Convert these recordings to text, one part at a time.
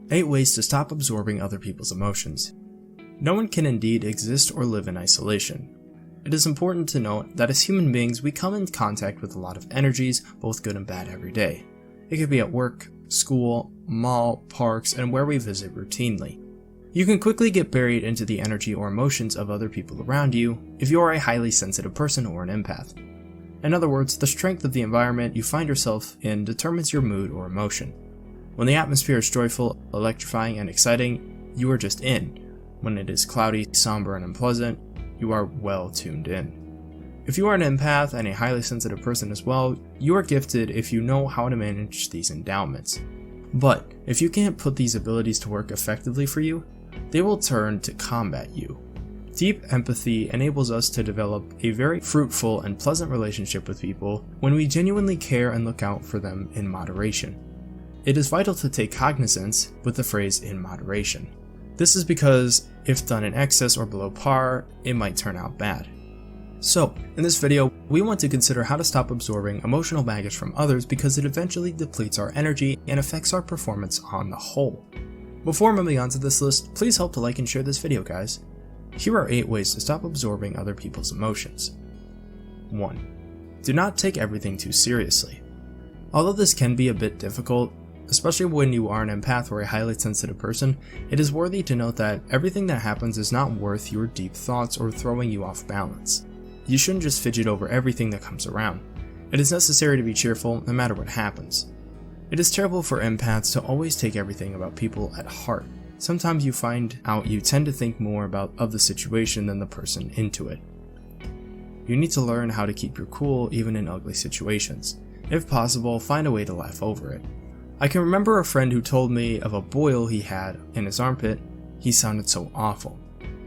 8 ways to stop absorbing other people's emotions. No one can indeed exist or live in isolation. It is important to note that as human beings, we come in contact with a lot of energies, both good and bad, every day. It could be at work, school, mall, parks, and where we visit routinely. You can quickly get buried into the energy or emotions of other people around you if you are a highly sensitive person or an empath. In other words, the strength of the environment you find yourself in determines your mood or emotion. When the atmosphere is joyful, electrifying, and exciting, you are just in. When it is cloudy, somber, and unpleasant, you are well tuned in. If you are an empath and a highly sensitive person as well, you are gifted if you know how to manage these endowments. But if you can't put these abilities to work effectively for you, they will turn to combat you. Deep empathy enables us to develop a very fruitful and pleasant relationship with people when we genuinely care and look out for them in moderation. It is vital to take cognizance with the phrase "in moderation." This is because if done in excess or below par, it might turn out bad. So, in this video, we want to consider how to stop absorbing emotional baggage from others because it eventually depletes our energy and affects our performance on the whole. Before moving on to this list, please help to like and share this video, guys. Here are 8 ways to stop absorbing other people's emotions. 1. Do not take everything too seriously. Although this can be a bit difficult, especially when you are an empath or a highly sensitive person, it is worthy to note that everything that happens is not worth your deep thoughts or throwing you off balance. You shouldn't just fidget over everything that comes around. It is necessary to be cheerful no matter what happens. It is terrible for empaths to always take everything about people at heart. Sometimes you find out you tend to think more of the situation than the person into it. You need to learn how to keep your cool even in ugly situations. If possible, find a way to laugh over it. I can remember a friend who told me of a boil he had in his armpit. He sounded so awful.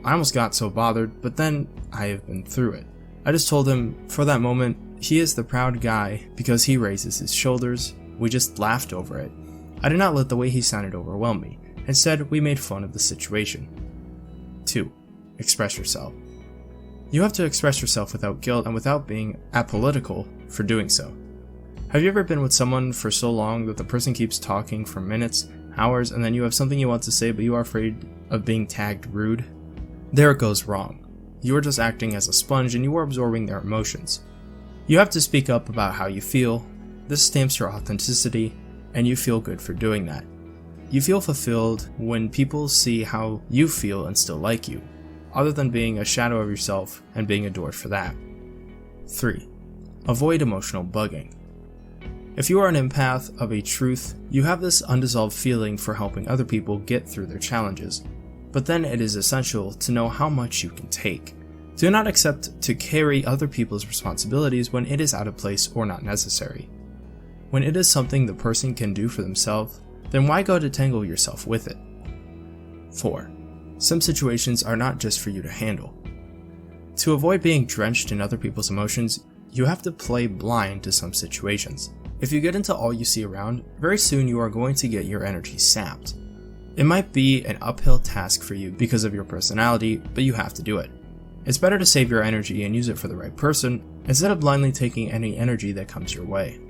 I almost got so bothered, but then I have been through it. I just told him, for that moment, he is the proud guy because he raises his shoulders. We just laughed over it. I did not let the way he sounded overwhelm me. Instead, we made fun of the situation. 2. Express yourself. You have to express yourself without guilt and without being apolitical for doing so. Have you ever been with someone for so long that the person keeps talking for minutes, hours, and then you have something you want to say but you are afraid of being tagged rude? There it goes wrong. You are just acting as a sponge and you are absorbing their emotions. You have to speak up about how you feel. This stamps your authenticity, and you feel good for doing that. You feel fulfilled when people see how you feel and still like you, other than being a shadow of yourself and being adored for that. 3. Avoid emotional bugging. If you are an empath of a truth, you have this undissolved feeling for helping other people get through their challenges, but then it is essential to know how much you can take. Do not accept to carry other people's responsibilities when it is out of place or not necessary. When it is something the person can do for themselves, then why go to tangle yourself with it? 4. Some situations are not just for you to handle. To avoid being drenched in other people's emotions, you have to play blind to some situations. If you get into all you see around, very soon you are going to get your energy sapped. It might be an uphill task for you because of your personality, but you have to do it. It's better to save your energy and use it for the right person, instead of blindly taking any energy that comes your way.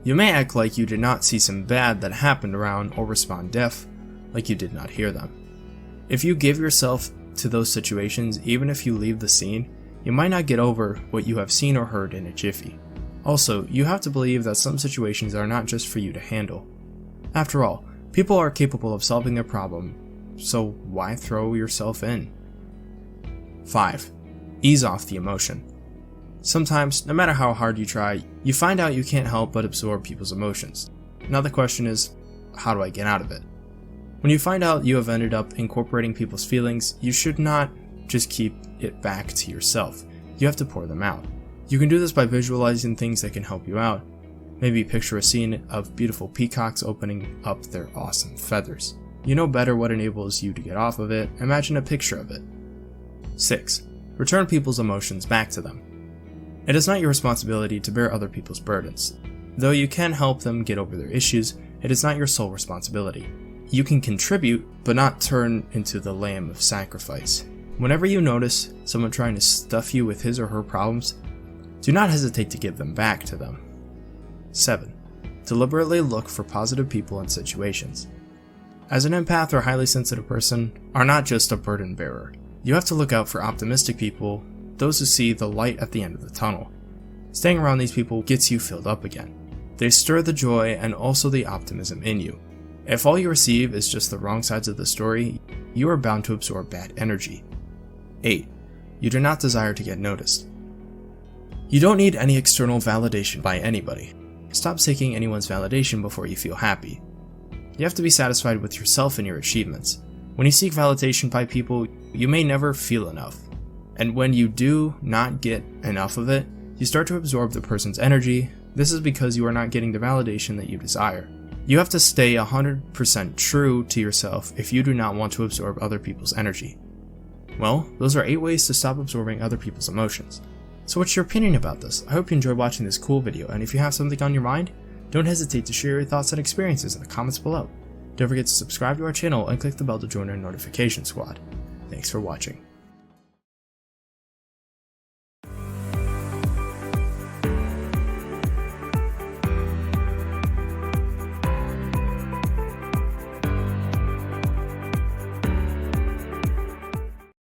You may act like you did not see some bad that happened around or respond deaf, like you did not hear them. If you give yourself to those situations, even if you leave the scene, you might not get over what you have seen or heard in a jiffy. Also, you have to believe that some situations are not just for you to handle. After all, people are capable of solving their problem, so why throw yourself in? 5. Ease off the emotion. Sometimes, no matter how hard you try, you find out you can't help but absorb people's emotions. Now the question is, how do I get out of it? When you find out you have ended up incorporating people's feelings, you should not just keep it back to yourself. You have to pour them out. You can do this by visualizing things that can help you out. Maybe picture a scene of beautiful peacocks opening up their awesome feathers. You know better what enables you to get off of it. Imagine a picture of it. 6. Return people's emotions back to them. It is not your responsibility to bear other people's burdens. Though you can help them get over their issues, it is not your sole responsibility. You can contribute, but not turn into the lamb of sacrifice. Whenever you notice someone trying to stuff you with his or her problems, do not hesitate to give them back to them. 7. Deliberately look for positive people and situations. as an empath or highly sensitive person, are not just a burden bearer. You have to look out for optimistic people, those who see the light at the end of the tunnel. Staying around these people gets you filled up again. They stir the joy and also the optimism in you. If all you receive is just the wrong sides of the story, you are bound to absorb bad energy. 8. You do not desire to get noticed. You don't need any external validation by anybody. Stop seeking anyone's validation before you feel happy. You have to be satisfied with yourself and your achievements. When you seek validation by people, you may never feel enough. And when you do not get enough of it, you start to absorb the person's energy. This is because you are not getting the validation that you desire. You have to stay 100% true to yourself if you do not want to absorb other people's energy. Well, those are 8 ways to stop absorbing other people's emotions. So what's your opinion about this? I hope you enjoyed watching this cool video, and if you have something on your mind, don't hesitate to share your thoughts and experiences in the comments below. Don't forget to subscribe to our channel and click the bell to join our notification squad. Thanks for watching.